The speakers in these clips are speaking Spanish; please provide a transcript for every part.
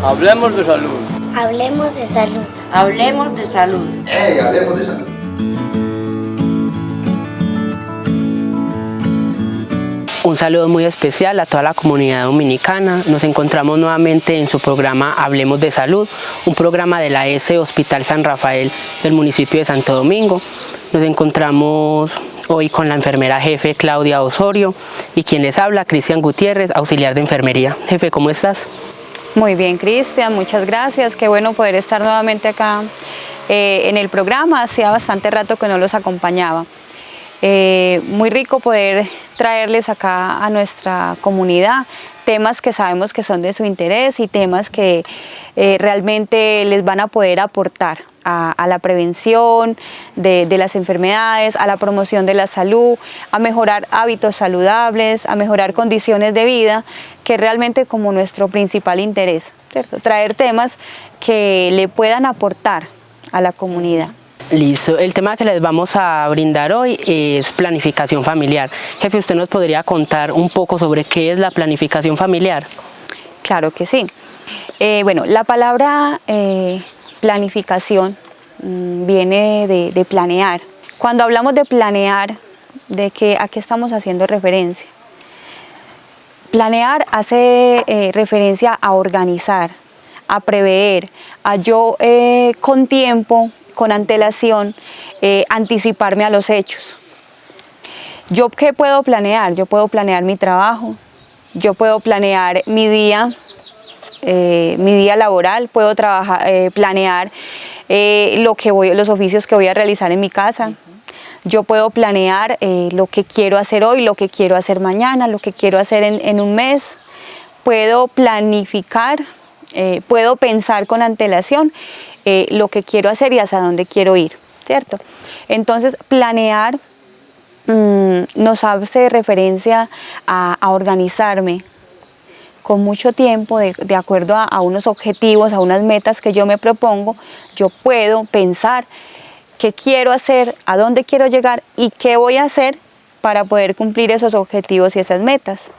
Hablemos de salud. Hablemos de salud. Hablemos de salud. Hablemos de salud. Un saludo muy especial a toda la comunidad dominicana. Nos encontramos nuevamente en su programa Hablemos de Salud, un programa de la ES Hospital San Rafael del municipio de Santo Domingo. Nos encontramos hoy con la enfermera jefe Claudia Osorio y quien les habla, Cristian Gutiérrez, auxiliar de enfermería. Jefe, ¿cómo estás? Muy bien, Cristian, muchas gracias. Qué bueno poder estar nuevamente acá en el programa. Hacía bastante rato que no los acompañaba. Muy rico poder traerles acá a nuestra comunidad temas que sabemos que son de su interés y temas que realmente les van a poder aportar a la prevención de las enfermedades, a la promoción de la salud, a mejorar hábitos saludables, a mejorar condiciones de vida, que realmente como nuestro principal interés, ¿cierto? Traer temas que le puedan aportar a la comunidad. Listo, el tema que les vamos a brindar hoy es planificación familiar. Jefe, ¿usted nos podría contar un poco sobre qué es la planificación familiar? Claro que sí. Bueno, la palabra planificación viene de planear. Cuando hablamos de planear, ¿a qué estamos haciendo referencia? Planear hace referencia a organizar, a prever, a yo con tiempo, con antelación, anticiparme a los hechos. ¿Yo qué puedo planear? Yo puedo planear mi trabajo, yo puedo planear mi día laboral, puedo planear los oficios que voy a realizar en mi casa. Yo puedo planear lo que quiero hacer hoy, lo que quiero hacer mañana, lo que quiero hacer en un mes. Puedo planificar, puedo pensar con antelación lo que quiero hacer y hacia dónde quiero ir, ¿cierto? Entonces, planear nos hace referencia a organizarme con mucho tiempo, de acuerdo a unos objetivos, a unas metas que yo me propongo. Yo puedo pensar qué quiero hacer, a dónde quiero llegar y qué voy a hacer para poder cumplir esos objetivos y esas metas.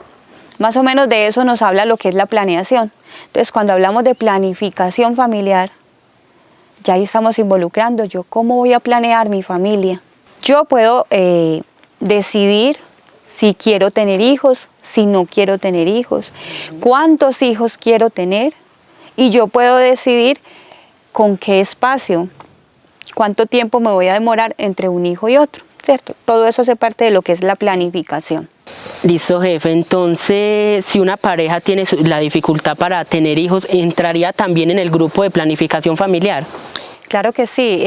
Más o menos de eso nos habla lo que es la planeación. Entonces, cuando hablamos de planificación familiar, ya ahí estamos involucrando yo cómo voy a planear mi familia. Yo puedo decidir si quiero tener hijos, si no quiero tener hijos, cuántos hijos quiero tener, y yo puedo decidir con qué espacio, cuánto tiempo me voy a demorar entre un hijo y otro, ¿cierto? Todo eso hace parte de lo que es la planificación. Listo, jefe. Entonces, si una pareja tiene la dificultad para tener hijos, ¿entraría también en el grupo de planificación familiar? Claro que sí,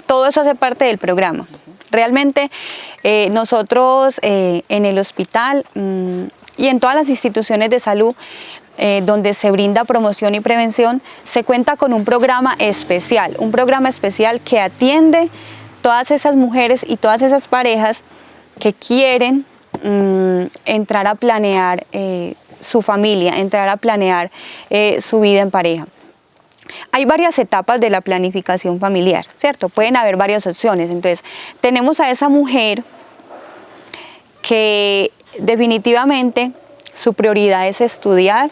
todo eso hace parte del programa. Realmente nosotros en el hospital y en todas las instituciones de salud donde se brinda promoción y prevención, se cuenta con un programa especial que atiende todas esas mujeres y todas esas parejas que quieren entrar a planear su familia, entrar a planear su vida en pareja. Hay varias etapas de la planificación familiar, ¿cierto? Pueden haber varias opciones. Entonces, tenemos a esa mujer que definitivamente su prioridad es estudiar.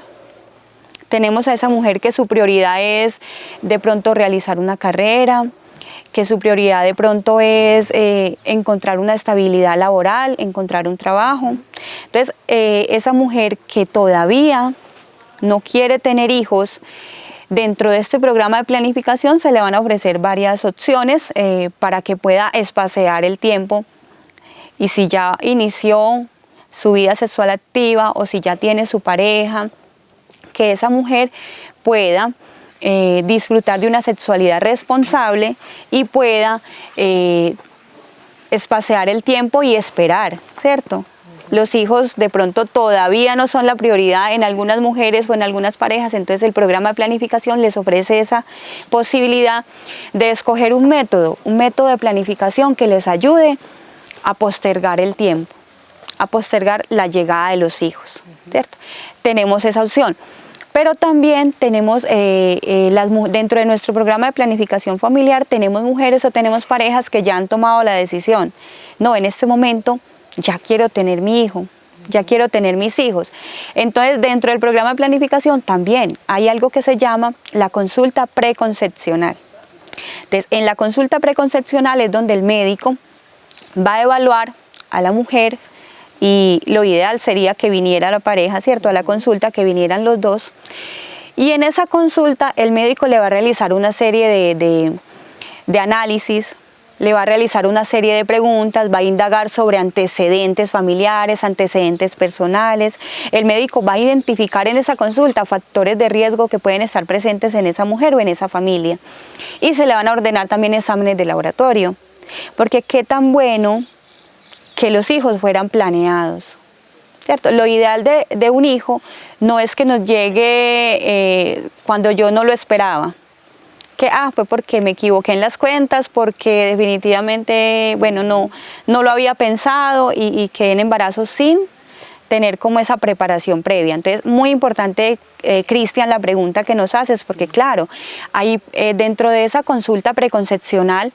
Tenemos a esa mujer que su prioridad es de pronto realizar una carrera, que su prioridad de pronto es encontrar una estabilidad laboral, encontrar un trabajo. Entonces, esa mujer que todavía no quiere tener hijos, dentro de este programa de planificación se le van a ofrecer varias opciones para que pueda espaciar el tiempo, y si ya inició su vida sexual activa o si ya tiene su pareja, que esa mujer pueda disfrutar de una sexualidad responsable y pueda espaciar el tiempo y esperar, ¿cierto? Los hijos de pronto todavía no son la prioridad en algunas mujeres o en algunas parejas, entonces el programa de planificación les ofrece esa posibilidad de escoger un método de planificación que les ayude a postergar el tiempo, a postergar la llegada de los hijos, ¿cierto? Tenemos esa opción. Pero también tenemos, dentro de nuestro programa de planificación familiar, tenemos mujeres o tenemos parejas que ya han tomado la decisión. No, en este momento ya quiero tener mi hijo, ya quiero tener mis hijos. Entonces, dentro del programa de planificación también hay algo que se llama la consulta preconcepcional. Entonces, en la consulta preconcepcional es donde el médico va a evaluar a la mujer y lo ideal sería que viniera la pareja, ¿cierto? A la consulta, que vinieran los dos. Y en esa consulta el médico le va a realizar una serie de análisis, le va a realizar una serie de preguntas, va a indagar sobre antecedentes familiares, antecedentes personales. El médico va a identificar en esa consulta factores de riesgo que pueden estar presentes en esa mujer o en esa familia. Y se le van a ordenar también exámenes de laboratorio, porque qué tan bueno que los hijos fueran planeados, ¿cierto? Lo ideal de un hijo no es que nos llegue cuando yo no lo esperaba, que fue porque me equivoqué en las cuentas, porque definitivamente, bueno, no lo había pensado y quedé en embarazo sin tener como esa preparación previa. Entonces, muy importante, Cristian, la pregunta que nos haces, porque claro, ahí dentro de esa consulta preconcepcional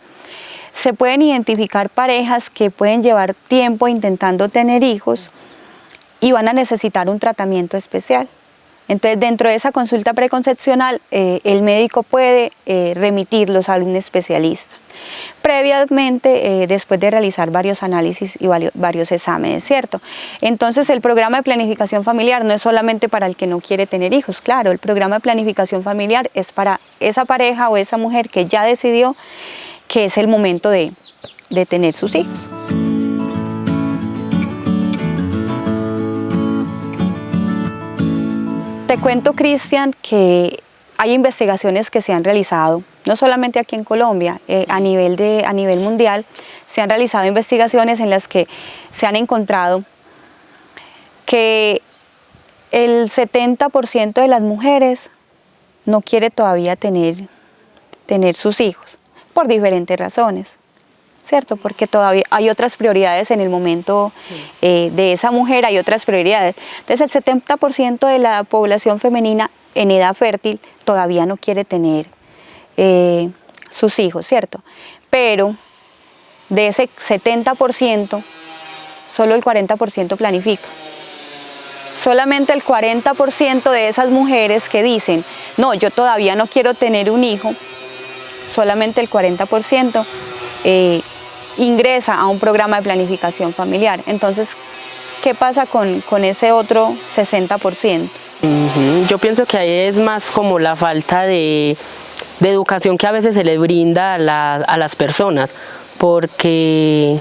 se pueden identificar parejas que pueden llevar tiempo intentando tener hijos y van a necesitar un tratamiento especial. Entonces, dentro de esa consulta preconcepcional, el médico puede remitirlos a un especialista, previamente, después de realizar varios análisis y varios exámenes, ¿cierto? Entonces, el programa de planificación familiar no es solamente para el que no quiere tener hijos, claro, el programa de planificación familiar es para esa pareja o esa mujer que ya decidió que es el momento de tener sus hijos. Te cuento, Cristian, que hay investigaciones que se han realizado, no solamente aquí en Colombia, a nivel mundial, se han realizado investigaciones en las que se han encontrado que el 70% de las mujeres no quiere todavía tener sus hijos, por diferentes razones, ¿cierto? Porque todavía hay otras prioridades en el momento de esa mujer, hay otras prioridades. Entonces, el 70% de la población femenina en edad fértil todavía no quiere tener sus hijos, ¿cierto? Pero de ese 70%, solo el 40% planifica. Solamente el 40% de esas mujeres que dicen, no, yo todavía no quiero tener un hijo, solamente el 40% ingresa a un programa de planificación familiar. Entonces, ¿qué pasa con ese otro 60%? Yo pienso que ahí es más como la falta de educación que a veces se les brinda a las personas, porque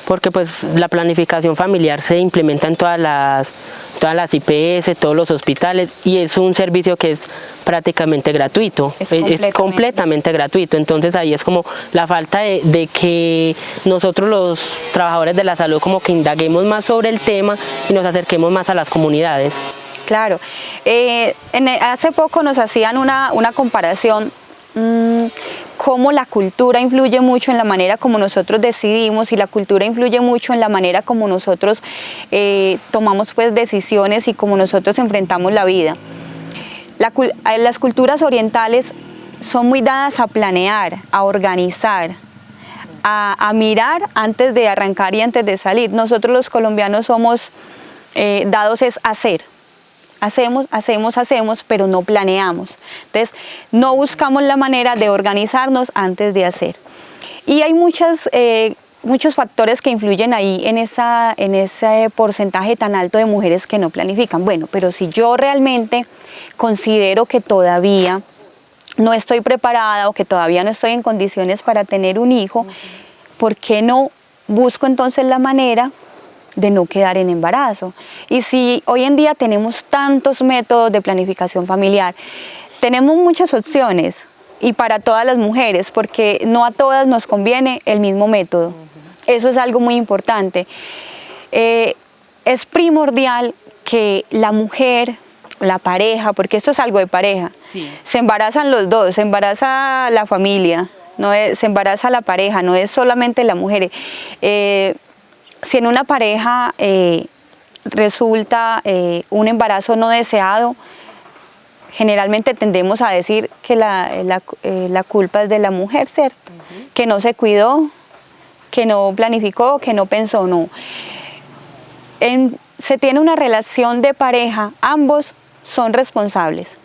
pues la planificación familiar se implementa en todas las IPS, todos los hospitales, y es un servicio que es prácticamente gratuito, es completamente gratuito. Entonces ahí es como la falta de que nosotros los trabajadores de la salud como que indaguemos más sobre el tema y nos acerquemos más a las comunidades. Claro, hace poco nos hacían una comparación, cómo la cultura influye mucho en la manera como nosotros decidimos, y la cultura influye mucho en la manera como nosotros tomamos pues decisiones y como nosotros enfrentamos la vida. Las culturas orientales son muy dadas a planear, a organizar, a mirar antes de arrancar y antes de salir. Nosotros los colombianos somos dados es hacer. Hacemos, pero no planeamos. Entonces, no buscamos la manera de organizarnos antes de hacer. Y hay muchos factores que influyen ahí en ese porcentaje tan alto de mujeres que no planifican. Bueno, pero si yo realmente considero que todavía no estoy preparada o que todavía no estoy en condiciones para tener un hijo, ¿por qué no busco entonces la manera de no quedar en embarazo? Y si hoy en día tenemos tantos métodos de planificación familiar, tenemos muchas opciones, y para todas las mujeres, porque no a todas nos conviene el mismo método. Eso es algo muy importante. Es primordial que la mujer, la pareja, porque esto es algo de pareja, se embarazan los dos, se embaraza la familia, se embaraza la pareja, no es solamente la mujer. Si en una pareja resulta un embarazo no deseado, generalmente tendemos a decir que la culpa es de la mujer, ¿cierto? Que no se cuidó, que no planificó, que no pensó, no. se tiene una relación de pareja, ambos son responsables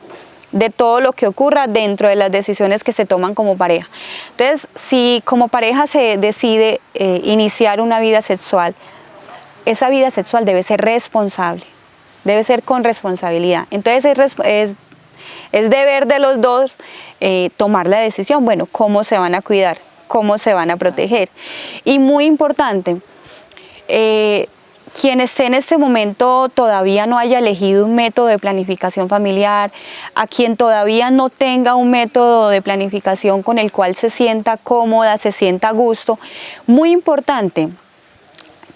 de todo lo que ocurra dentro de las decisiones que se toman como pareja. Entonces, si como pareja se decide iniciar una vida sexual, esa vida sexual debe ser responsable, debe ser con responsabilidad. Entonces es deber de los dos tomar la decisión, bueno, cómo se van a cuidar, cómo se van a proteger. Y muy importante, quien esté en este momento todavía no haya elegido un método de planificación familiar, a quien todavía no tenga un método de planificación con el cual se sienta cómoda, se sienta a gusto, muy importante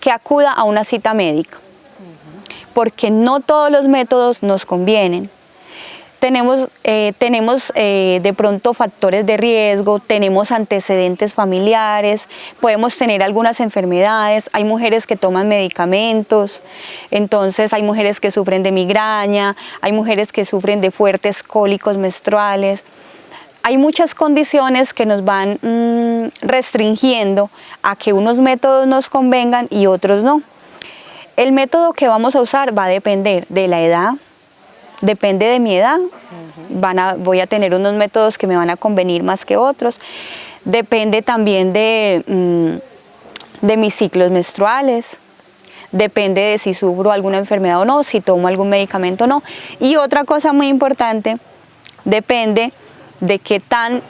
que acuda a una cita médica, porque no todos los métodos nos convienen. Tenemos de pronto factores de riesgo, tenemos antecedentes familiares, podemos tener algunas enfermedades, hay mujeres que toman medicamentos, entonces hay mujeres que sufren de migraña, hay mujeres que sufren de fuertes cólicos menstruales. Hay muchas condiciones que nos van restringiendo a que unos métodos nos convengan y otros no. El método que vamos a usar va a depender de la edad, depende de mi edad, voy a tener unos métodos que me van a convenir más que otros, depende también de mis ciclos menstruales, depende de si sufro alguna enfermedad o no, si tomo algún medicamento o no. Y otra cosa muy importante, depende de qué tan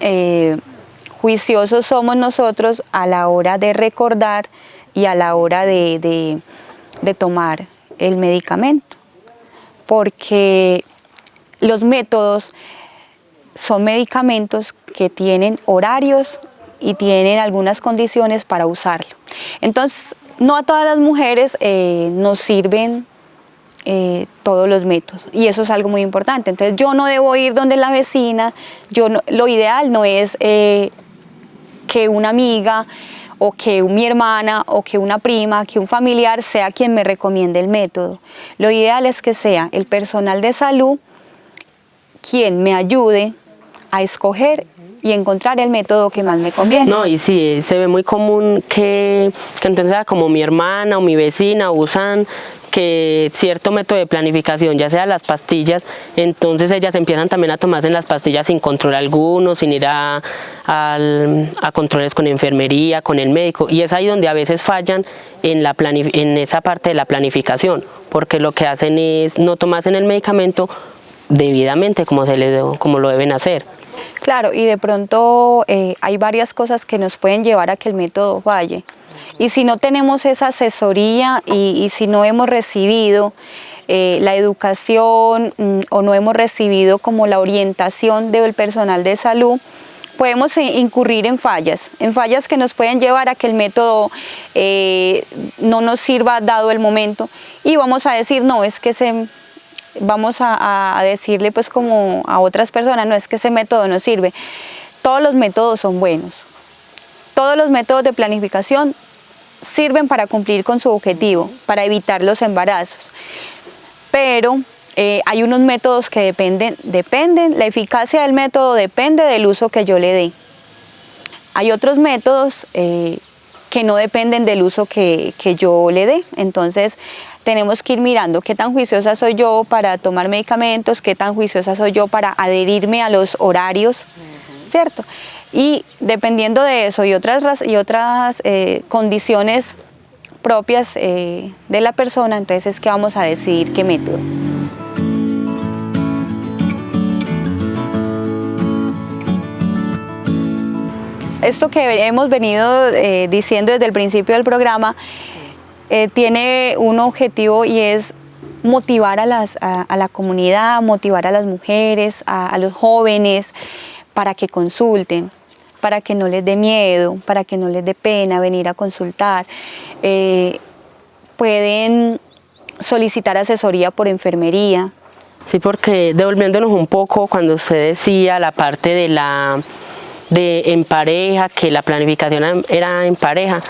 juiciosos somos nosotros a la hora de recordar y a la hora de tomar el medicamento. Porque los métodos son medicamentos que tienen horarios y tienen algunas condiciones para usarlo. Entonces, no a todas las mujeres nos sirven todos los métodos, y eso es algo muy importante. Entonces, yo no debo ir donde la vecina, lo ideal no es que una amiga o que mi hermana, o que una prima, que un familiar sea quien me recomiende el método. Lo ideal es que sea el personal de salud quien me ayude a escoger y encontrar el método que más me conviene. No, y sí, se ve muy común que entonces como mi hermana o mi vecina usan que cierto método de planificación, ya sea las pastillas, entonces ellas empiezan también a tomarse las pastillas sin control alguno, sin ir a controles con enfermería, con el médico, y es ahí donde a veces fallan en esa parte de la planificación, porque lo que hacen es no tomarse el medicamento debidamente como lo deben hacer. Claro, y de pronto hay varias cosas que nos pueden llevar a que el método falle. Y si no tenemos esa asesoría y si no hemos recibido la educación o no hemos recibido como la orientación del personal de salud, podemos incurrir en fallas que nos pueden llevar a que el método no nos sirva dado el momento, y vamos a decir, no, es que vamos a decirle pues como a otras personas, no, es que ese método no sirve. Todos los métodos son buenos, todos los métodos de planificación sirven para cumplir con su objetivo, para evitar los embarazos, pero hay unos métodos que dependen, la eficacia del método depende del uso que yo le dé. Hay otros métodos que no dependen del uso que yo le dé, entonces tenemos que ir mirando qué tan juiciosa soy yo para tomar medicamentos, qué tan juiciosa soy yo para adherirme a los horarios, ¿cierto? Y dependiendo de eso y otras condiciones propias de la persona, entonces es que vamos a decidir qué método. Esto que hemos venido diciendo desde el principio del programa tiene un objetivo, y es motivar a la comunidad, motivar a las mujeres, a los jóvenes, para que consulten, para que no les dé miedo, para que no les dé pena venir a consultar. Pueden solicitar asesoría por enfermería. Sí, porque devolviéndonos un poco, cuando usted decía la parte de en pareja, que la planificación era en pareja,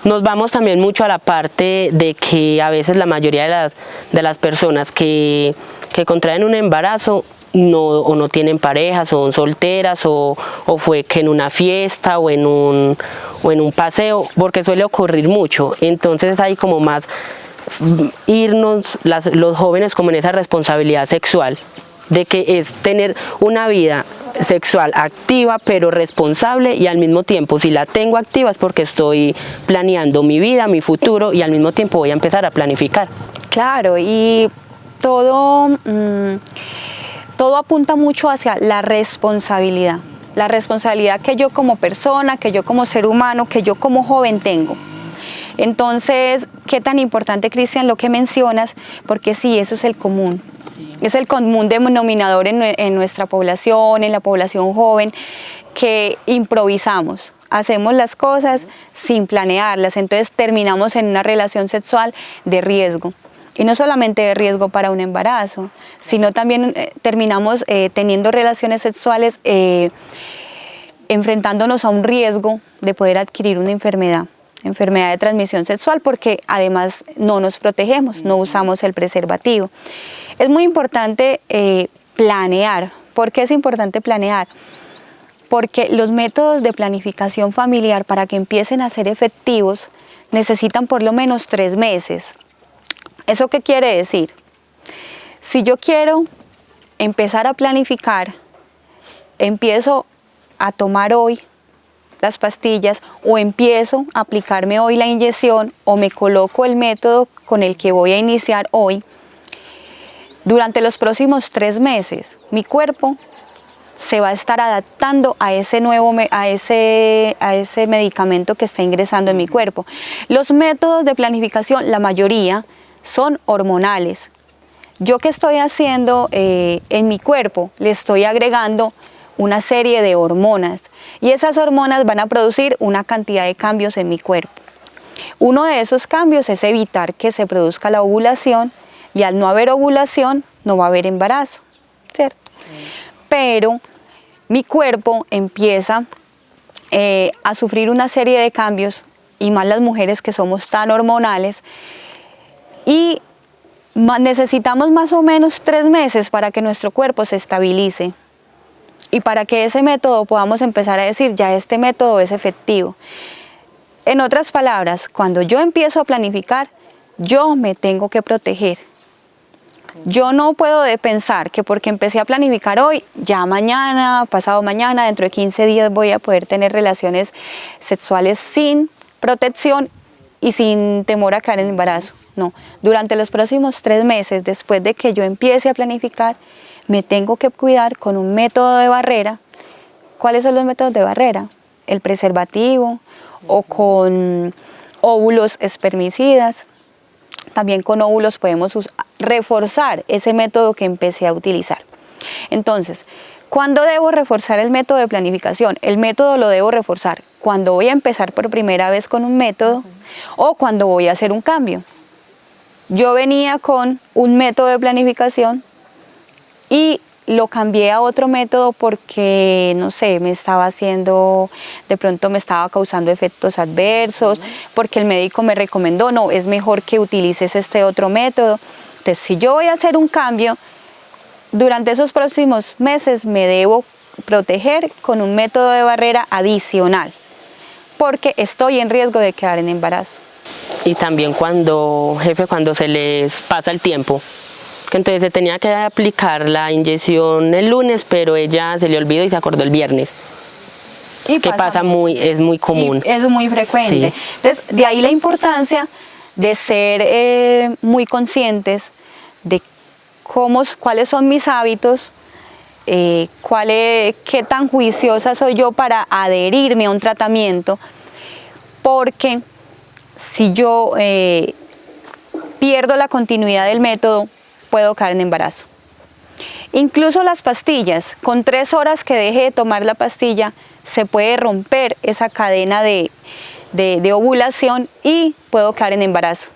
nos vamos también mucho a la parte de que a veces la mayoría de las personas que contraen un embarazo no tienen pareja, son solteras, o fue que en una fiesta o en un paseo, porque suele ocurrir mucho. Entonces hay como más irnos los jóvenes como en esa responsabilidad sexual, de que es tener una vida sexual activa pero responsable, y al mismo tiempo si la tengo activa es porque estoy planeando mi vida, mi futuro, y al mismo tiempo voy a empezar a planificar. Claro, y todo apunta mucho hacia la responsabilidad que yo como persona, que yo como ser humano, que yo como joven tengo. Entonces, qué tan importante, Cristian, lo que mencionas, porque sí, eso es el común. Sí. Es el común denominador en nuestra población, en la población joven, que improvisamos. Hacemos las cosas sin planearlas, entonces terminamos en una relación sexual de riesgo. Y no solamente de riesgo para un embarazo, sino también terminamos teniendo relaciones sexuales enfrentándonos a un riesgo de poder adquirir una enfermedad de transmisión sexual, porque además no nos protegemos, no usamos el preservativo. Es muy importante planear. ¿Por qué es importante planear? Porque los métodos de planificación familiar, para que empiecen a ser efectivos, necesitan por lo menos 3 meses. ¿Eso qué quiere decir? Si yo quiero empezar a planificar, empiezo a tomar hoy las pastillas, o empiezo a aplicarme hoy la inyección, o me coloco el método con el que voy a iniciar hoy, durante los próximos 3 meses mi cuerpo se va a estar adaptando a ese medicamento que está ingresando en mi cuerpo. Los métodos de planificación, la mayoría, son hormonales. ¿Yo qué estoy haciendo en mi cuerpo? Le estoy agregando una serie de hormonas, y esas hormonas van a producir una cantidad de cambios en mi cuerpo. Uno de esos cambios es evitar que se produzca la ovulación, y al no haber ovulación no va a haber embarazo, ¿cierto? Pero mi cuerpo empieza a sufrir una serie de cambios, y más las mujeres que somos tan hormonales, y necesitamos más o menos 3 meses para que nuestro cuerpo se estabilice. Y para que ese método podamos empezar a decir, ya este método es efectivo. En otras palabras, cuando yo empiezo a planificar, yo me tengo que proteger. Yo no puedo pensar que porque empecé a planificar hoy, ya mañana, pasado mañana, dentro de 15 días voy a poder tener relaciones sexuales sin protección y sin temor a caer en embarazo. No, durante los próximos 3 meses, después de que yo empiece a planificar, me tengo que cuidar con un método de barrera. ¿Cuáles son los métodos de barrera? El preservativo, o con óvulos espermicidas. También con óvulos podemos reforzar ese método que empecé a utilizar. Entonces, ¿cuándo debo reforzar el método de planificación? El método lo debo reforzar cuando voy a empezar por primera vez con un método, o cuando voy a hacer un cambio. Yo venía con un método de planificación y lo cambié a otro método porque, no sé, de pronto me estaba causando efectos adversos, porque el médico me recomendó, no, es mejor que utilices este otro método. Entonces, si yo voy a hacer un cambio, durante esos próximos meses me debo proteger con un método de barrera adicional, porque estoy en riesgo de quedar en embarazo. Y también cuando se les pasa el tiempo, que entonces se tenía que aplicar la inyección el lunes, pero ella se le olvidó y se acordó el viernes. Y que es muy común. Y es muy frecuente. Sí. Entonces, de ahí la importancia de ser muy conscientes de cuáles son mis hábitos, qué tan juiciosa soy yo para adherirme a un tratamiento, porque si yo pierdo la continuidad del método, puedo caer en embarazo. Incluso las pastillas, con 3 horas que deje de tomar la pastilla, se puede romper esa cadena de ovulación y puedo caer en embarazo,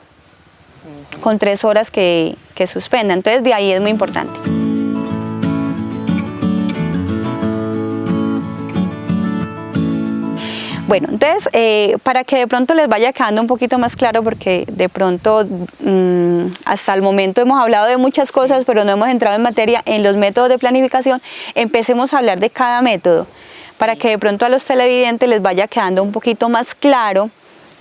con 3 horas que suspenda. Entonces, de ahí es muy importante. Bueno, entonces, para que de pronto les vaya quedando un poquito más claro, porque de pronto hasta el momento hemos hablado de muchas cosas, pero no hemos entrado en materia en los métodos de planificación, empecemos a hablar de cada método, para que de pronto a los televidentes les vaya quedando un poquito más claro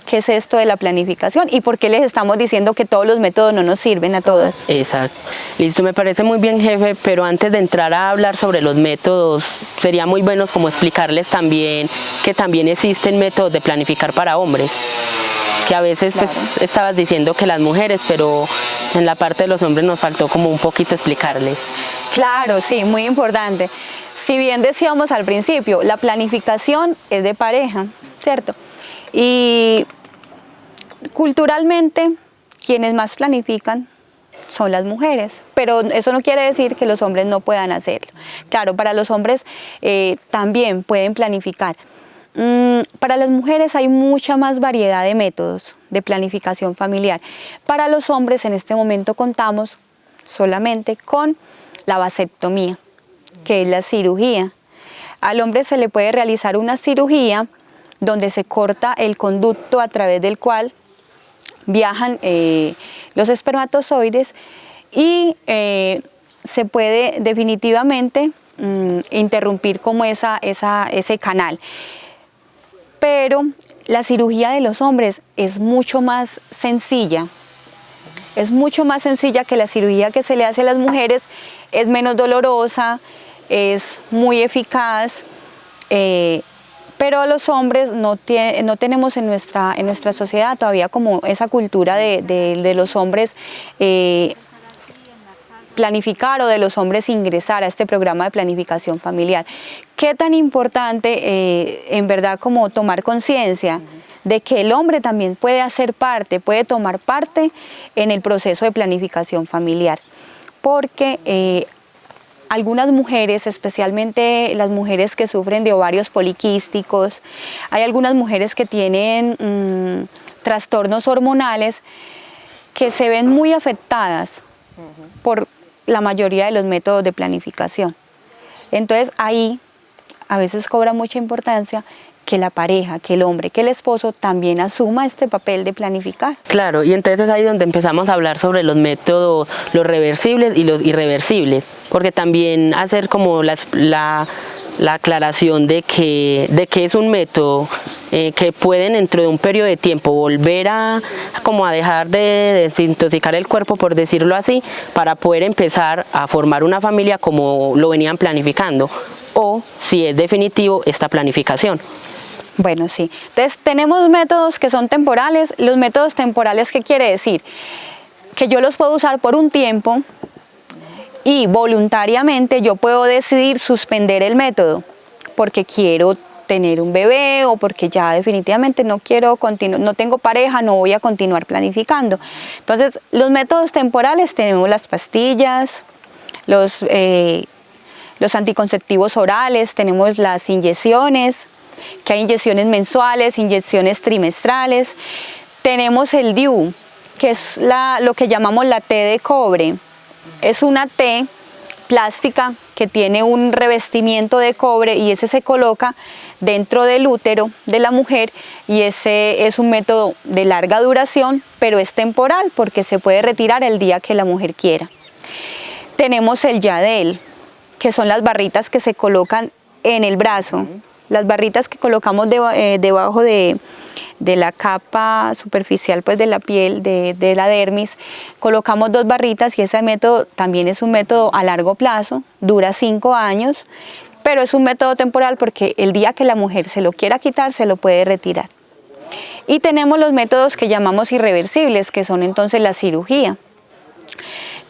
qué es esto de la planificación y por qué les estamos diciendo que todos los métodos no nos sirven a todas. Exacto. Listo, me parece muy bien, jefe, pero antes de entrar a hablar sobre los métodos, sería muy bueno como explicarles también que también existen métodos de planificar para hombres, que a veces pues estabas diciendo que las mujeres, pero en la parte de los hombres nos faltó como un poquito explicarles. Claro, sí, muy importante. Si bien decíamos al principio, la planificación es de pareja, ¿cierto? Y culturalmente, quienes más planifican son las mujeres, pero eso no quiere decir que los hombres no puedan hacerlo. Claro, para los hombres también pueden planificar. Para las mujeres hay mucha más variedad de métodos de planificación familiar. Para los hombres en este momento contamos solamente con la vasectomía, que es la cirugía. Al hombre se le puede realizar una cirugía donde se corta el conducto a través del cual viajan los espermatozoides y se puede definitivamente interrumpir como ese canal. Pero la cirugía de los hombres es mucho más sencilla. Es mucho más sencilla que la cirugía que se le hace a las mujeres, es menos dolorosa, es muy eficaz, pero los hombres no tenemos en nuestra sociedad todavía como esa cultura de los hombres planificar o de los hombres ingresar a este programa de planificación familiar. Qué tan importante en verdad como tomar conciencia de que el hombre también puede hacer parte, puede tomar parte en el proceso de planificación familiar, porque algunas mujeres, especialmente las mujeres que sufren de ovarios poliquísticos, hay algunas mujeres que tienen trastornos hormonales que se ven muy afectadas por la mayoría de los métodos de planificación. Entonces ahí a veces cobra mucha importancia que la pareja, que el hombre, que el esposo también asuma este papel de planificar. Claro, y entonces es ahí donde empezamos a hablar sobre los métodos, los reversibles y los irreversibles, porque también hacer como la aclaración de que es un método que pueden dentro de un periodo de tiempo volver a dejar de desintoxicar el cuerpo, por decirlo así, para poder empezar a formar una familia como lo venían planificando, o si es definitivo esta planificación. Bueno, sí. Entonces tenemos métodos que son temporales. Los métodos temporales, ¿qué quiere decir? Que yo los puedo usar por un tiempo y voluntariamente yo puedo decidir suspender el método porque quiero tener un bebé o porque ya definitivamente no quiero continuar, no tengo pareja, no voy a continuar planificando. Entonces, los métodos temporales tenemos las pastillas, los anticonceptivos orales, tenemos las inyecciones, que hay inyecciones mensuales, inyecciones trimestrales. Tenemos el DIU, que es lo que llamamos la T de cobre. Es una T plástica que tiene un revestimiento de cobre y ese se coloca dentro del útero de la mujer y ese es un método de larga duración, pero es temporal porque se puede retirar el día que la mujer quiera. Tenemos el Yadel, que son las barritas que se colocan en el brazo. Las barritas que colocamos debajo de la capa superficial pues, de la piel, de la dermis, colocamos 2 barritas y ese método también es un método a largo plazo, dura 5 años, pero es un método temporal porque el día que la mujer se lo quiera quitar, se lo puede retirar. Y tenemos los métodos que llamamos irreversibles, que son entonces la cirugía.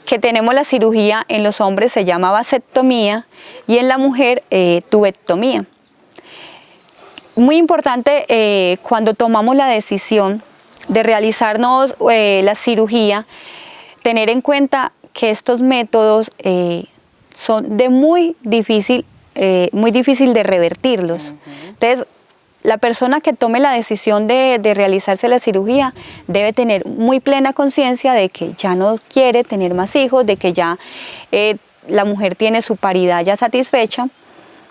Que tenemos la cirugía en los hombres se llama vasectomía y en la mujer tubectomía. Muy importante cuando tomamos la decisión de realizarnos la cirugía, tener en cuenta que estos métodos son de muy difícil de revertirlos. Entonces, la persona que tome la decisión de realizarse la cirugía debe tener muy plena conciencia de que ya no quiere tener más hijos, de que ya la mujer tiene su paridad ya satisfecha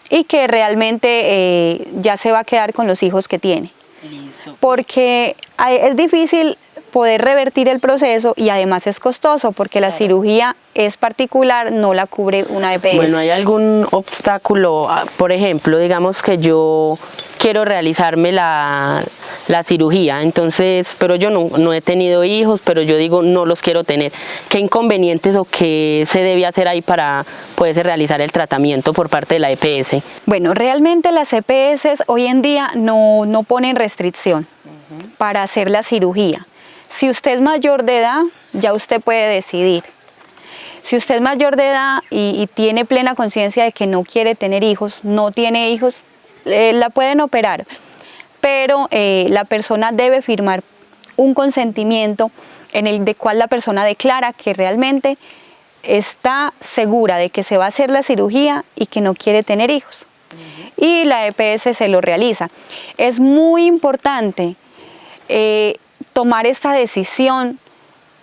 y que realmente ya se va a quedar con los hijos que tiene. Listo. Porque es difícil poder revertir el proceso y además es costoso porque la cirugía es particular, no la cubre una EPS. Bueno, ¿hay algún obstáculo? Por ejemplo, digamos que yo quiero realizarme la la cirugía. Entonces, pero yo no he tenido hijos, pero yo digo no los quiero tener. ¿Qué inconvenientes o qué se debe hacer ahí para poderse realizar el tratamiento por parte de la EPS? Bueno, realmente las EPS hoy en día no ponen restricción para hacer la cirugía. Si usted es mayor de edad, ya usted puede decidir. Si usted es mayor de edad y tiene plena conciencia de que no quiere tener hijos, no tiene hijos, la pueden operar. Pero la persona debe firmar un consentimiento en el de cual la persona declara que realmente está segura de que se va a hacer la cirugía y que no quiere tener hijos. Y la EPS se lo realiza. Es muy importante tomar esta decisión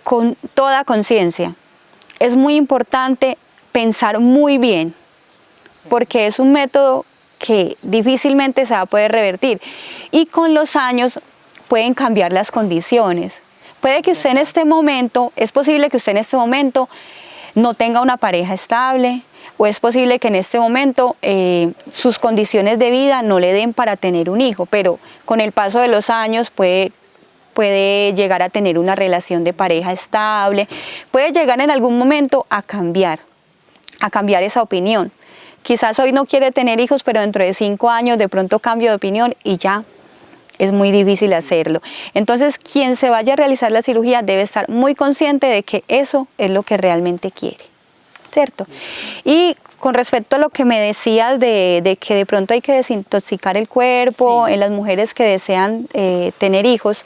con toda conciencia. Es muy importante pensar muy bien, porque es un método que difícilmente se va a poder revertir y con los años pueden cambiar las condiciones. Puede que usted en este momento, es posible que usted en este momento no tenga una pareja estable, o es posible que en este momento sus condiciones de vida no le den para tener un hijo, pero con el paso de los años puede llegar a tener una relación de pareja estable, puede llegar en algún momento a cambiar esa opinión. Quizás hoy no quiere tener hijos, pero dentro de 5 años de pronto cambio de opinión y ya es muy difícil hacerlo. Entonces, quien se vaya a realizar la cirugía debe estar muy consciente de que eso es lo que realmente quiere, ¿cierto? Y con respecto a lo que me decías de que de pronto hay que desintoxicar el cuerpo, sí, en las mujeres que desean tener hijos,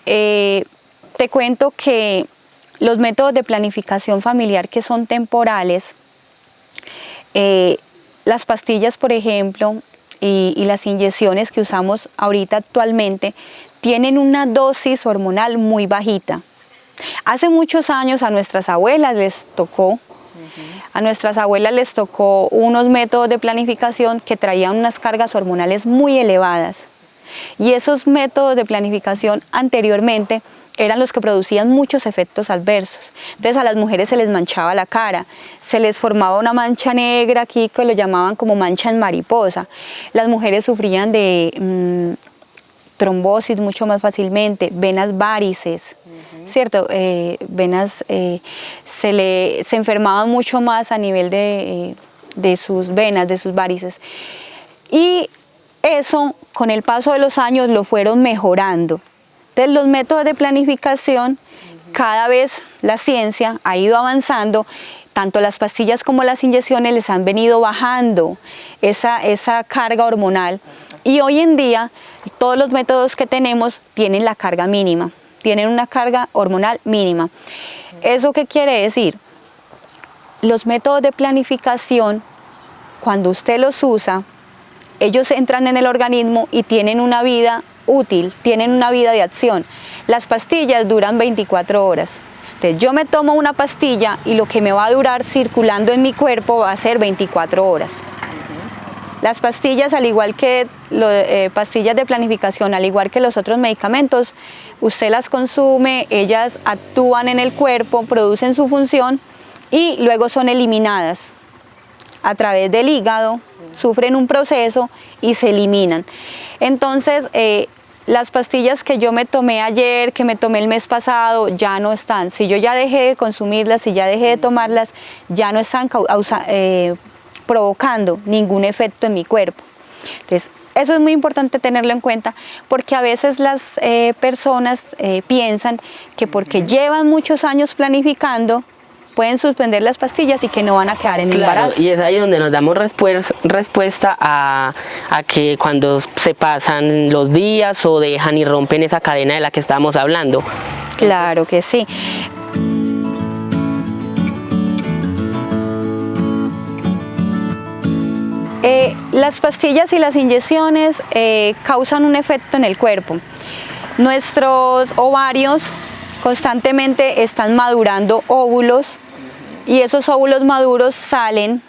te cuento que los métodos de planificación familiar que son temporales, las pastillas, por ejemplo, y las inyecciones que usamos ahorita actualmente, tienen una dosis hormonal muy bajita. Hace muchos años a nuestras abuelas les tocó unos métodos de planificación que traían unas cargas hormonales muy elevadas. Y esos métodos de planificación anteriormente eran los que producían muchos efectos adversos. Entonces a las mujeres se les manchaba la cara, se les formaba una mancha negra aquí que lo llamaban como mancha en mariposa. Las mujeres sufrían de trombosis mucho más fácilmente, venas varices, ¿cierto? Se enfermaban mucho más a nivel de sus venas, de sus varices. Y eso, con el paso de los años, lo fueron mejorando. Entonces, los métodos de planificación, cada vez la ciencia ha ido avanzando, tanto las pastillas como las inyecciones les han venido bajando esa carga hormonal. Y hoy en día, todos los métodos que tenemos tienen la carga mínima, tienen una carga hormonal mínima. ¿Eso qué quiere decir? Los métodos de planificación, cuando usted los usa, ellos entran en el organismo y tienen una vida útil, tienen una vida de acción. Las pastillas duran 24 horas. Entonces yo me tomo una pastilla y lo que me va a durar circulando en mi cuerpo va a ser 24 horas. Las pastillas, al igual que pastillas de planificación, al igual que los otros medicamentos, usted las consume, ellas actúan en el cuerpo, producen su función y luego son eliminadas a través del hígado, sufren un proceso y se eliminan. Entonces, las pastillas que yo me tomé ayer, que me tomé el mes pasado, ya no están. Si yo ya dejé de consumirlas, si ya dejé de tomarlas, ya no están provocando ningún efecto en mi cuerpo. Entonces, eso es muy importante tenerlo en cuenta, porque a veces las personas piensan que porque llevan muchos años planificando, pueden suspender las pastillas y que no van a quedar en embarazo. Y es ahí donde nos damos respuesta a que cuando se pasan los días o dejan y rompen esa cadena de la que estábamos hablando. Claro que sí. Las pastillas y las inyecciones causan un efecto en el cuerpo. Nuestros ovarios constantemente están madurando óvulos y esos óvulos maduros salen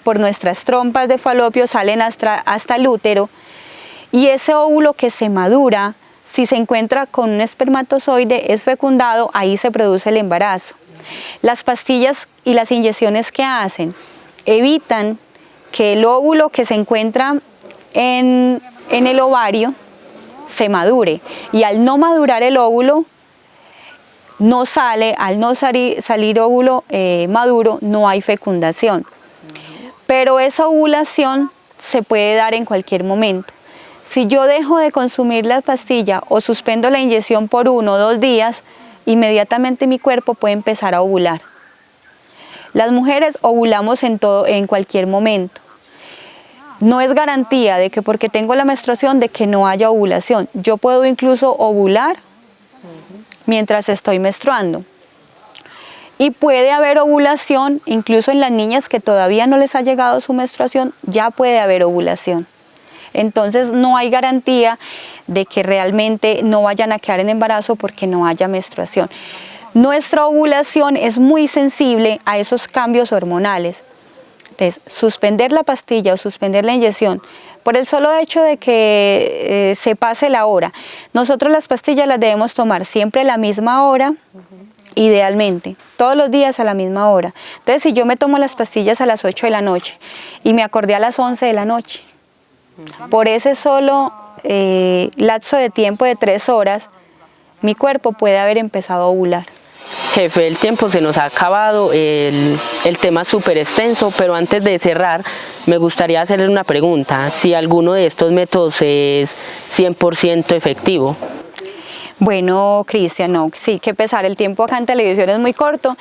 por nuestras trompas de falopio, salen hasta el útero, y ese óvulo que se madura, si se encuentra con un espermatozoide, es fecundado, ahí se produce el embarazo. Las pastillas y las inyecciones que hacen evitan que el óvulo que se encuentra en el ovario se madure. Y al no madurar el óvulo, no sale, al no salir óvulo maduro, no hay fecundación. Pero esa ovulación se puede dar en cualquier momento. Si yo dejo de consumir la pastilla o suspendo la inyección por 1 o 2 días, inmediatamente mi cuerpo puede empezar a ovular. Las mujeres ovulamos en cualquier momento. No es garantía de que porque tengo la menstruación de que no haya ovulación. Yo puedo incluso ovular mientras estoy menstruando. Y puede haber ovulación, incluso en las niñas que todavía no les ha llegado su menstruación, ya puede haber ovulación. Entonces no hay garantía de que realmente no vayan a quedar en embarazo porque no haya menstruación. Nuestra ovulación es muy sensible a esos cambios hormonales. Entonces, suspender la pastilla o suspender la inyección por el solo hecho de que se pase la hora. Nosotros las pastillas las debemos tomar siempre a la misma hora, idealmente, todos los días a la misma hora. Entonces, si yo me tomo las pastillas a las 8 de la noche y me acordé a las 11 de la noche, por ese solo lapso de tiempo de 3 horas, mi cuerpo puede haber empezado a ovular. Jefe, el tiempo se nos ha acabado, el tema es súper extenso, pero antes de cerrar me gustaría hacerle una pregunta, si alguno de estos métodos es 100% efectivo. Bueno, Cristian, no, sí, que pesar, el tiempo acá en televisión es muy corto,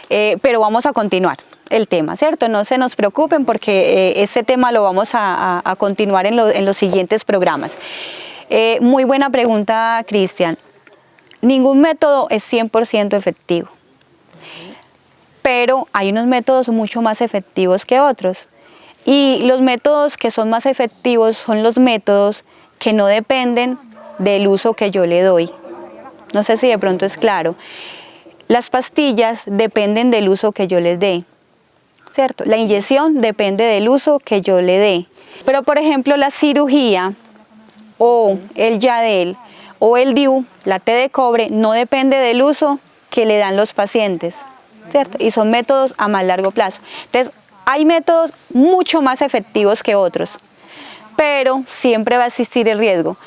pero vamos a continuar el tema, ¿cierto? No se nos preocupen porque este tema lo vamos a continuar en los siguientes programas. Muy buena pregunta, Cristian. Ningún método es 100% efectivo, pero hay unos métodos mucho más efectivos que otros. Y los métodos que son más efectivos son los métodos que no dependen del uso que yo le doy. No sé si de pronto es claro. Las pastillas dependen del uso que yo les dé, ¿cierto? La inyección depende del uso que yo le dé. Pero, por ejemplo, la cirugía o el Yadel o el DIU, la T de cobre, no depende del uso que le dan los pacientes, ¿cierto? Y son métodos a más largo plazo. Entonces, hay métodos mucho más efectivos que otros, pero siempre va a existir el riesgo,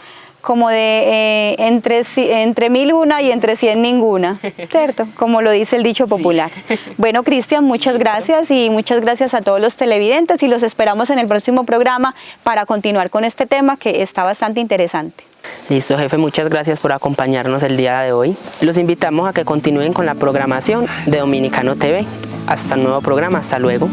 como de entre 1000 una y entre 100 ninguna, ¿cierto? Como lo dice el dicho popular. Sí. Bueno, Cristian, muchas gracias y muchas gracias a todos los televidentes y los esperamos en el próximo programa para continuar con este tema que está bastante interesante. Listo, jefe, muchas gracias por acompañarnos el día de hoy. Los invitamos a que continúen con la programación de Dominicano TV. Hasta el nuevo programa, hasta luego.